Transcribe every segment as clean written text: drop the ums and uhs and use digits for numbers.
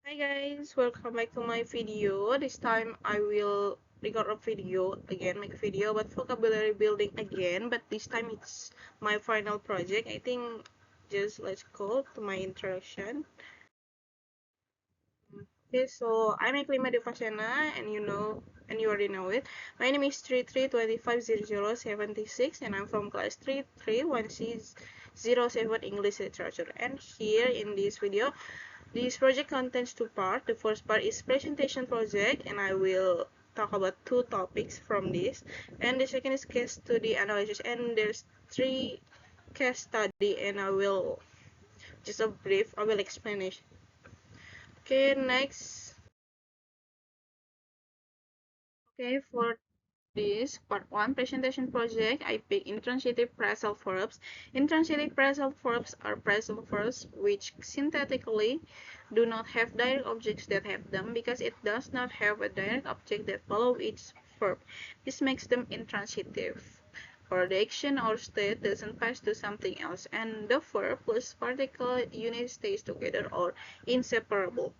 Hi guys, welcome back to my video. This time I will record a video again, make a video about vocabulary building again, but this time it's my final project. I think just let's go to my introduction. Okay, so I'm Iklima Devasena and you already know it. My name is 33250076 and I'm from class 331C07 English Literature. And here in this video, this project contains two parts. The first part is presentation project, and I will talk about two topics from this. And the second is case study analysis, and there's three case study, and I will just a brief. I will explain it. Okay, next. Okay, for this part one presentation project, I pick intransitive phrasal verbs. Intransitive phrasal verbs are phrasal verbs which synthetically do not have direct objects that have them because it does not have a direct object that follow each verb. This makes them intransitive. Or the action or state doesn't pass to something else, and the verb plus particle unit stays together or inseparable.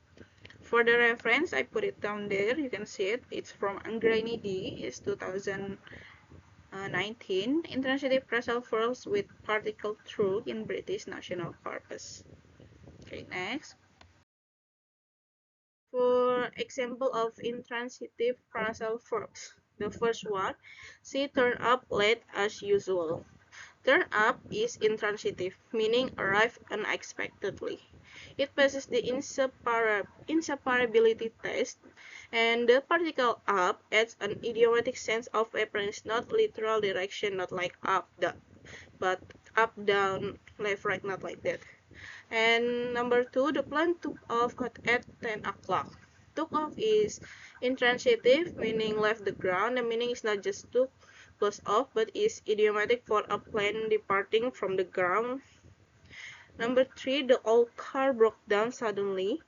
For the reference, I put it down there. You can see it. It's from Anggraini D. It's 2019. Intransitive phrasal verbs with particle through in British National Corpus. Okay, next. For example of intransitive phrasal verbs. The first one, she turned up late as usual. Turn up is intransitive, meaning arrive unexpectedly. It passes the inseparability test, and the particle up adds an idiomatic sense of appearance, not literal direction, not like up, down, but up, down, left, right, not like that. And number two, the plane took off at 10 o'clock. Took off is intransitive, meaning left the ground. The meaning is not just took plus off, but is idiomatic for a plane departing from the ground. Number three, the old car broke down suddenly.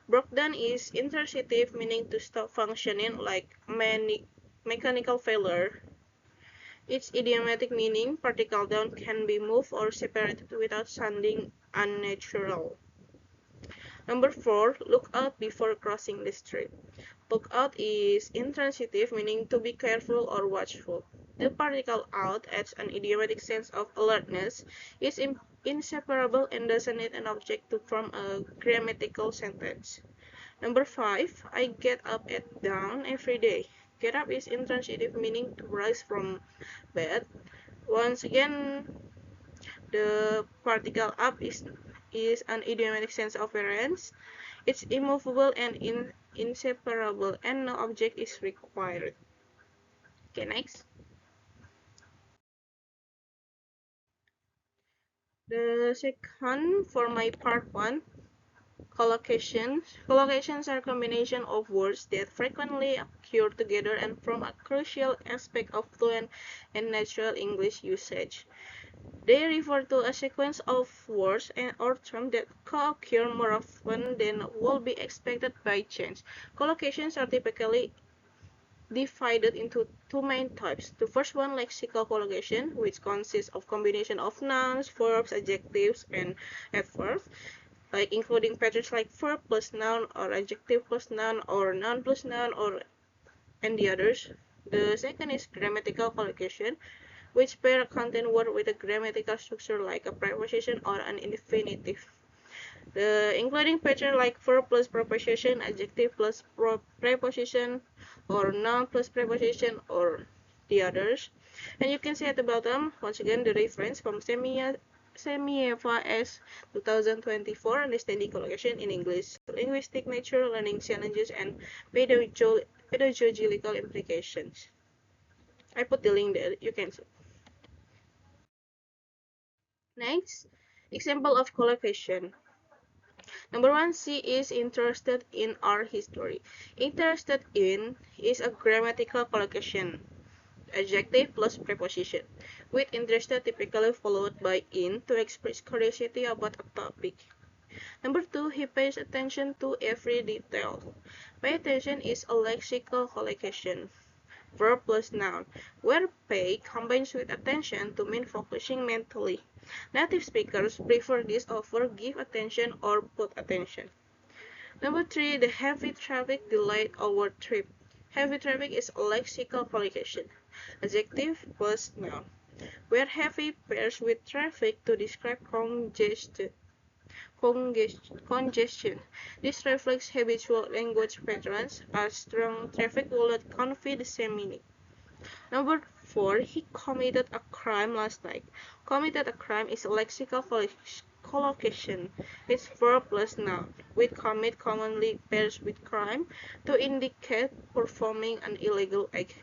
Broke down is intransitive, meaning to stop functioning, like mechanical failure. Its idiomatic meaning, particle down, can be moved or separated without sounding unnatural. Number four, look out before crossing the street. Look out is intransitive, meaning to be careful or watchful. The particle out adds an idiomatic sense of alertness, is inseparable, and doesn't need an object to form a grammatical sentence. Number five, I get up at dawn every day. Get up is intransitive, meaning to rise from bed. Once again, the particle up is an idiomatic sense of appearance. It's immovable and inseparable, and no object is required. Okay, next. The second for my part one, collocations. Collocations are a combination of words that frequently occur together and form a crucial aspect of fluent and natural English usage. They refer to a sequence of words or terms that co-occur more often than would be expected by chance. Collocations are typically divided into two main types. The first one, lexical collocation, which consists of combination of nouns, verbs, adjectives, and adverbs, like including patterns like verb plus noun or adjective plus noun or noun plus noun or and the others. The second is grammatical collocation, which pair a content word with a grammatical structure like a preposition or an infinitive. The including pattern like verb plus preposition, adjective plus preposition, or noun plus preposition, or the others. And you can see at the bottom, once again, the reference from Semieva S 2024, Understanding Collocation in English, Linguistic Nature, Learning Challenges, and Pedagogical Implications. I put the link there, you can see. Next, example of collocation. Number one, she is interested in our history. Interested in is a grammatical collocation, adjective plus preposition, with interested typically followed by in to express curiosity about a topic. Number two, he pays attention to every detail. Pay attention is a lexical collocation, verb plus noun, where pay combines with attention to mean focusing mentally. Native speakers prefer this over give attention or put attention. Number 3, the heavy traffic delayed our trip. Heavy traffic is a lexical collocation. Adjective plus noun, where heavy pairs with traffic to describe congestion. This reflects habitual language patterns, as strong traffic will not convey the same meaning. Number 4, he committed a crime last night. Committed a crime is a lexical collocation. It's verb plus noun, with commit commonly pairs with crime to indicate performing an illegal act.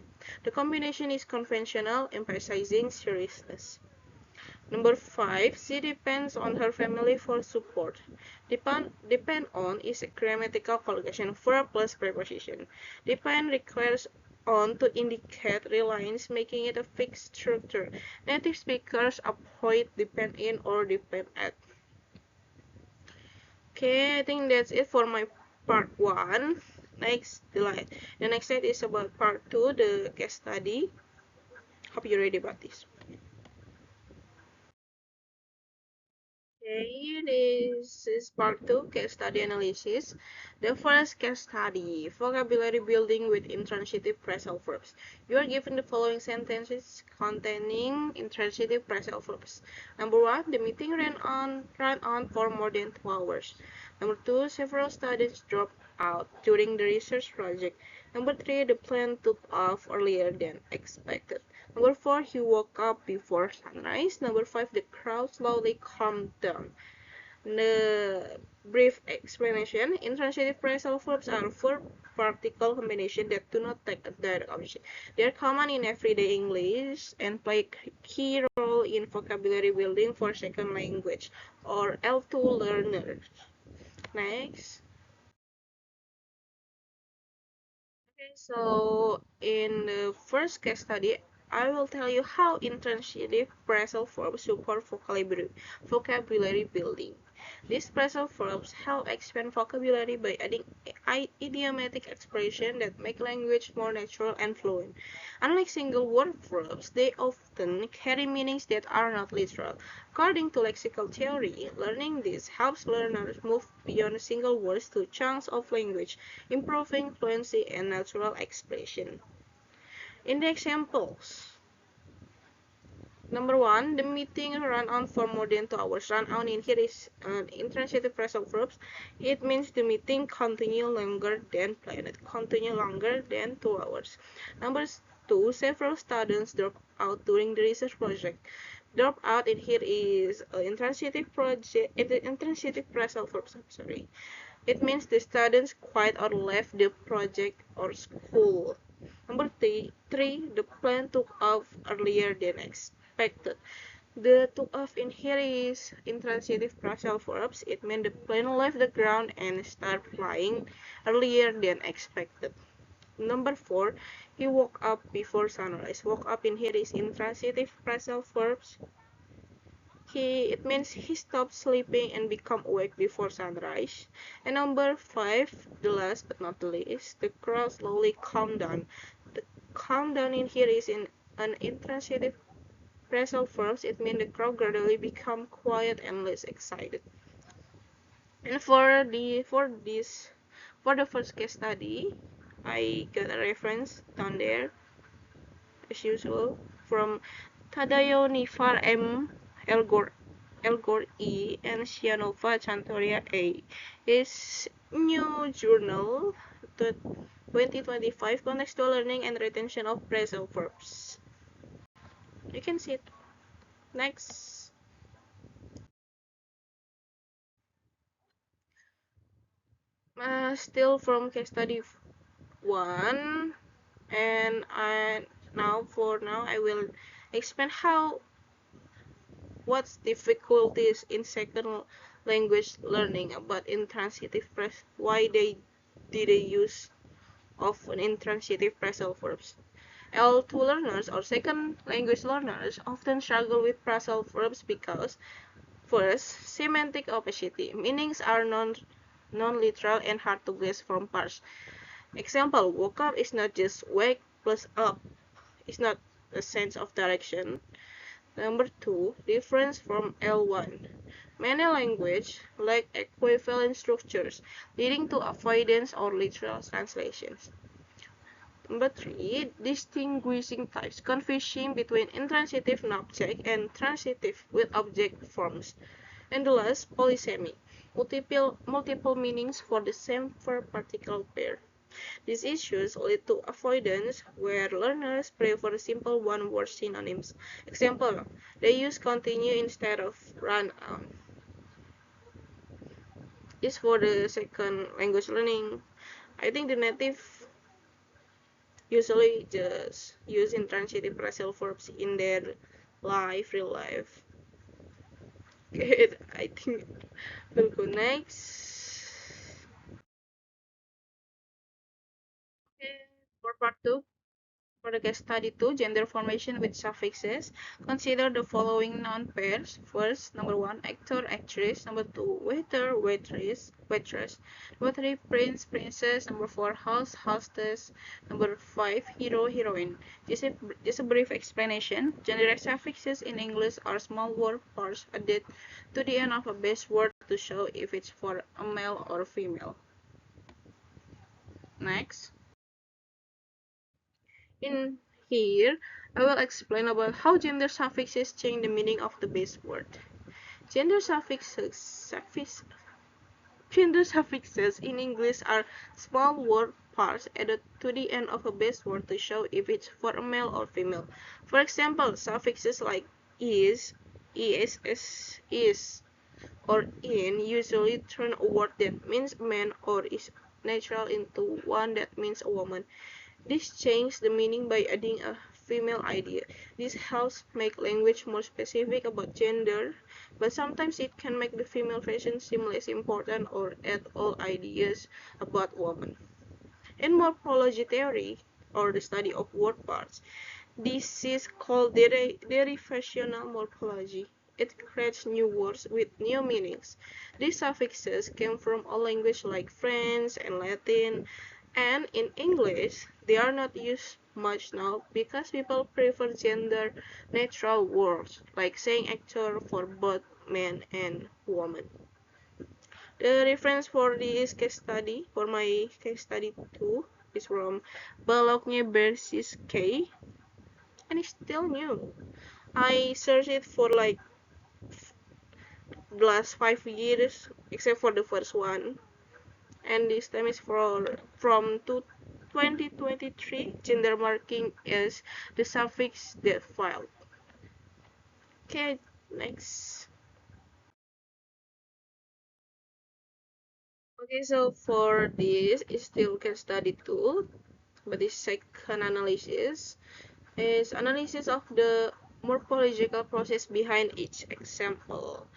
The combination is conventional, emphasizing seriousness. Number 5, she depends on her family for support. Depend on is a grammatical collocation, verb plus preposition. Depend requires on to indicate reliance, making it a fixed structure. Native speakers avoid depend in or depend at. Okay, I think that's it for my part 1. The next slide is about part 2, the case study. Hope you're ready about this. Okay, this is part 2, case study analysis. The first case study, vocabulary building with intransitive phrasal verbs. You are given the following sentences containing intransitive phrasal verbs. Number 1, the meeting ran on for more than 2 hours. Number 2, several students dropped out during the research project. Number 3, the plane took off earlier than expected. Number 4, he woke up before sunrise. Number 5, the crowd slowly calmed down. The brief explanation, intransitive phrasal verbs are verb-particle combinations that do not take a direct object. They are common in everyday English and play a key role in vocabulary building for second language or L2 learners. Next. Okay, so in the first case study, I will tell you how intransitive phrasal verbs support vocabulary building. These phrasal verbs help expand vocabulary by adding idiomatic expressions that make language more natural and fluent. Unlike single word verbs, they often carry meanings that are not literal. According to lexical theory, learning this helps learners move beyond single words to chunks of language, improving fluency and natural expression. In the examples, number 1, the meeting ran on for more than 2 hours. Run on in here is an intransitive phrasal verb. It means the meeting continued longer than planned. Continue longer than 2 hours. Number 2, several students dropped out during the research project. Drop out in here is an intransitive phrasal verb. Sorry. It means the students quit or left the project or school. Number 3, the plane took off earlier than expected. The took off in here is intransitive phrasal verbs. It means the plane left the ground and start flying earlier than expected. Number 4, he woke up before sunrise. Woke up in here is intransitive phrasal verbs. It means he stopped sleeping and become awake before sunrise. And number 5, the last but not the least, the crowd slowly calmed down. The calm down in here is in an intransitive phrasal verbs. It means the crowd gradually become quiet and less excited. And for the first case study, I got a reference down there as usual from Tadayo Nifar M. Elgor E. and Sianova Chantoria A. His new journal, the 2025 Contextual Learning and Retention of Phrasal Verbs. You can see it. Next. Still from case study 1, and for now I will explain what's difficulties in second language learning about intransitive why did they use of an intransitive phrasal verbs. L2 learners or second language learners often struggle with phrasal verbs because, first, semantic opacity. Meanings are non-literal and hard to guess from parts. Example, woke up is not just wake plus up. It's not a sense of direction. Number 2, difference from L1. Many languages lack equivalent structures, leading to avoidance or literal translations. Number 3. Distinguishing types, confusion between intransitive object and transitive with object forms. And the last, polysemy, multiple meanings for the same verb-particle pair. These issues lead to avoidance, where learners prefer simple one-word synonyms. Example, they use continue instead of run on. This for the second language learning. I think the native usually just use intransitive phrasal verbs in their real life. Okay, I think we'll go next. Okay, for part 2. For the case study 2, gender formation with suffixes, consider the following noun pairs. First, number 1, actor, actress. Number 2, waiter, waitress, waitress. Number 3, prince, princess. Number 4, house, hostess. Number 5, hero, heroine. Just a brief explanation. Gender suffixes in English are small word parts added to the end of a base word to show if it's for a male or a female. Next. In here, I will explain about how gender suffixes change the meaning of the base word. Gender suffixes in English are small word parts added to the end of a base word to show if it's for a male or female. For example, suffixes like is, is, or in usually turn a word that means man or is natural into one that means a woman. This changes the meaning by adding a female idea. This helps make language more specific about gender, but sometimes it can make the female version seem less important or add all ideas about women. In morphology theory, or the study of word parts, this is called derivational morphology. It creates new words with new meanings. These suffixes came from a language like French and Latin, and in English, they are not used much now because people prefer gender neutral words, like saying actor for both men and woman. The reference for this case study, for my case study 2, is from Bologna versus K, and it's still new. I searched it for like the last 5 years, except for the first one, and this time is from 2023. Gender marking is the suffix that filed. Okay, next. Okay, so for this is still case study 2, but this second analysis is analysis of the morphological process behind each example.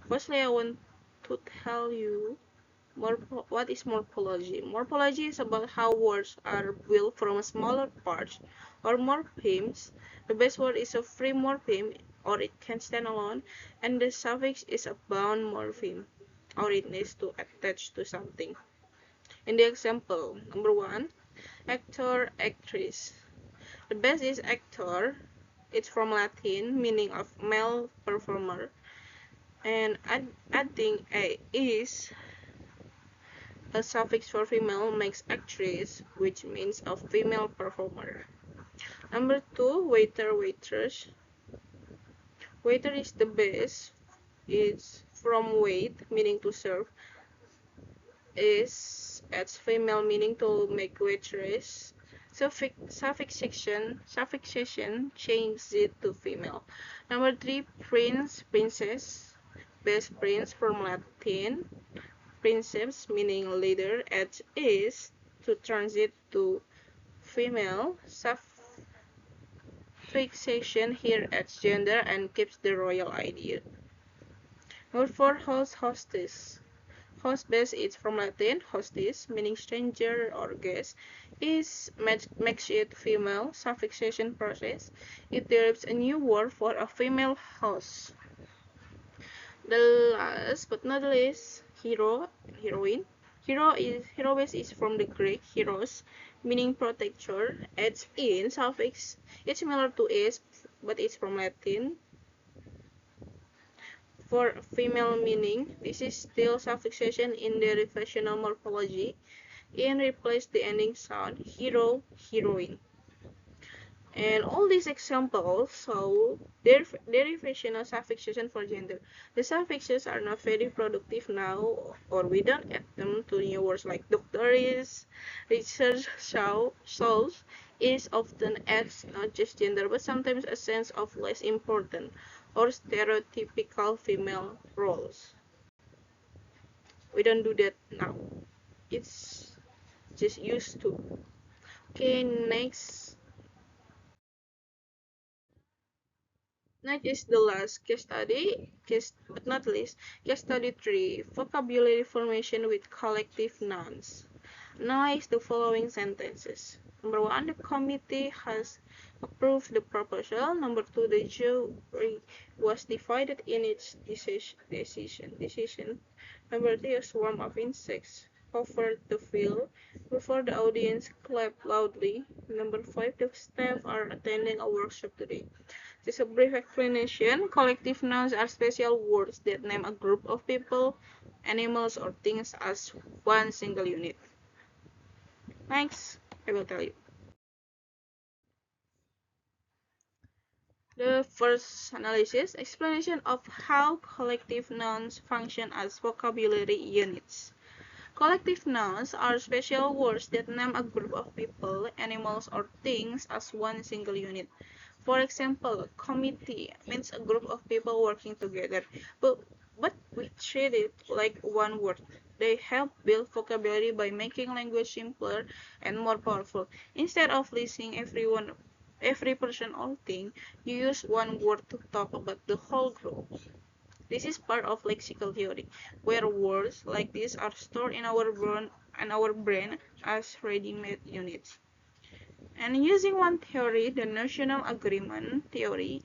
Firstly, I want to tell you what is morphology. Morphology is about how words are built from smaller parts or morphemes. The base word is a free morpheme, or it can stand alone, and the suffix is a bound morpheme, or it needs to attach to something. In the example, number 1, actor, actress. The base is actor. It's from Latin, meaning of male performer, and adding a is a suffix for female makes actress, which means a female performer. Number 2, waiter, waitress. Waiter is the base. It's from wait, meaning to serve. Is adds female, meaning to make waitress. Suffixation changes it to female. Number 3, prince, princess. Base prince from Latin. Princeps, meaning leader, adds is to transit to female. Suffixation here adds gender and keeps the royal idea. Number 4, host, hostess. Host base is from Latin, hostis, meaning stranger or guest, is makes it female. Suffixation process. It derives a new word for a female host. The last but not least, hero, heroine. Hero base is from the Greek heros, meaning protector. Adds in suffix. It's similar to is, but it's from Latin. For female meaning, this is still suffixation in the derivational morphology. In replace the ending sound hero, heroine. And all these examples show derivational suffixation for gender. The suffixes are not very productive now, or we don't add them to new words like doctors. Research shows is often adds not just gender, but sometimes a sense of less important or stereotypical female roles. We don't do that now. It's just used to. Okay, next is the last case study, but not least, case study 3, vocabulary formation with collective nouns. Analyze the following sentences. Number 1, the committee has approved the proposal. Number 2, the jury was divided in its decision. Number 3, a swarm of insects covered the field before the audience clapped loudly. Number 5, the staff are attending a workshop today. Just a brief explanation. Collective nouns are special words that name a group of people, animals, or things as one single unit. Next, I will tell you. The first analysis, explanation of how collective nouns function as vocabulary units. Collective nouns are special words that name a group of people, animals, or things as one single unit. For example, committee means a group of people working together, but we treat it like one word. They help build vocabulary by making language simpler and more powerful. Instead of listing every person or thing, you use one word to talk about the whole group. This is part of lexical theory, where words like this are stored in our brain as ready-made units. And using one theory, the notional agreement theory,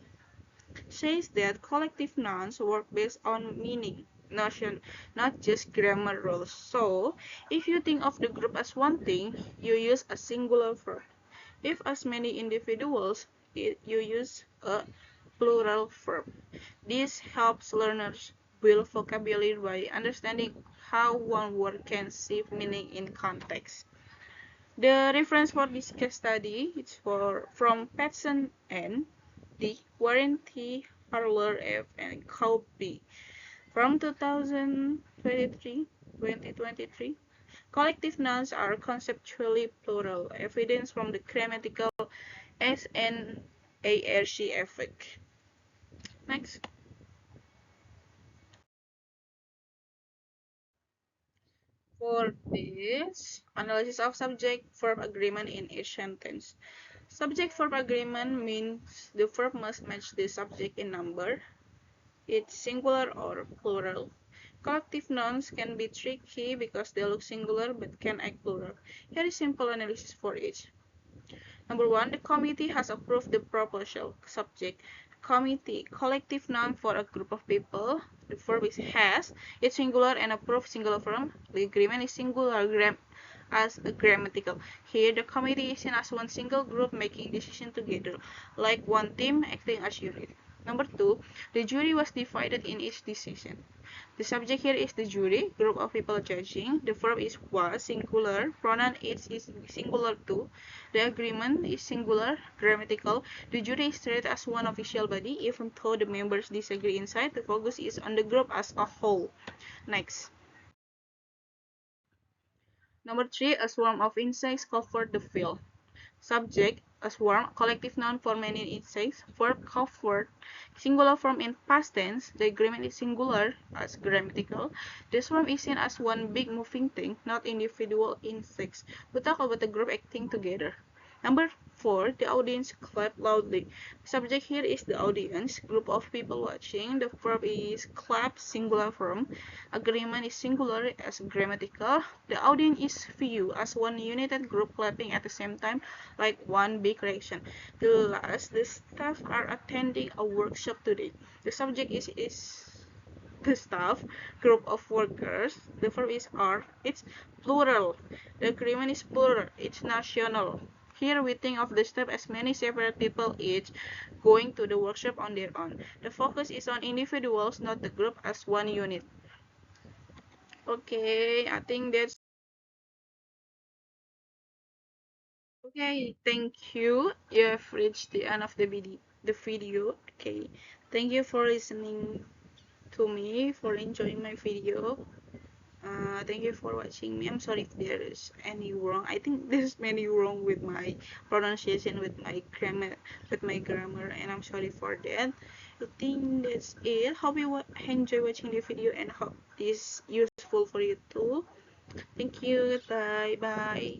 says that collective nouns work based on meaning, notion, not just grammar rules. So, if you think of the group as one thing, you use a singular verb. If as many individuals, you use a plural verb. This helps learners build vocabulary by understanding how one word can shift meaning in context. The reference for this case study is from Patson N. D. Warranty, Harler F. and Cowby from 2023. Collective nouns are conceptually plural, evidence from the grammatical SNARC effect. Next. For this, analysis of subject-verb agreement in each sentence. Subject-verb agreement means the verb must match the subject in number, it's singular or plural. Collective nouns can be tricky because they look singular but can act plural. Here is simple analysis for each. Number 1, the committee has approved the proposal. Subject, committee, collective noun for a group of people. The verb is has, it's singular and approved singular form. The agreement is singular as a grammatical. Here, the committee is seen as one single group making decision together, like one team acting as unit. Number 2, the jury was divided in each decision. The subject here is the jury, group of people judging. The verb is was, singular. Pronoun is singular too. The agreement is singular, grammatical. The jury is treated as one official body, even though the members disagree inside. The focus is on the group as a whole. Next. Number 3, a swarm of insects covered the field. Subject, a swarm, collective noun for many insects. Verb, covered, singular form in past tense. The agreement is singular as grammatical. The swarm is seen as one big moving thing, not individual insects. We talk about the group acting together. Number 4, the audience clapped loudly. The subject here is the audience, group of people watching. The verb is clap, singular form. Agreement is singular as grammatical. The audience is view as one united group clapping at the same time, like one big reaction. The last, the staff are attending a workshop today. The subject is the staff, group of workers. The verb is are, it's plural. The agreement is plural, it's national. Here we think of the step as many separate people each going to the workshop on their own. The focus is on individuals, not the group as one unit. Okay, I think that's okay. Thank you. You have reached the end of the video. Okay, thank you for listening to me, for enjoying my video. Thank you for watching me. I'm sorry if there is any wrong. I think there's many wrong with my pronunciation, with my grammar, and I'm sorry for that. I think that's it. Hope you enjoy watching the video and hope this useful for you too. Thank you. Bye bye.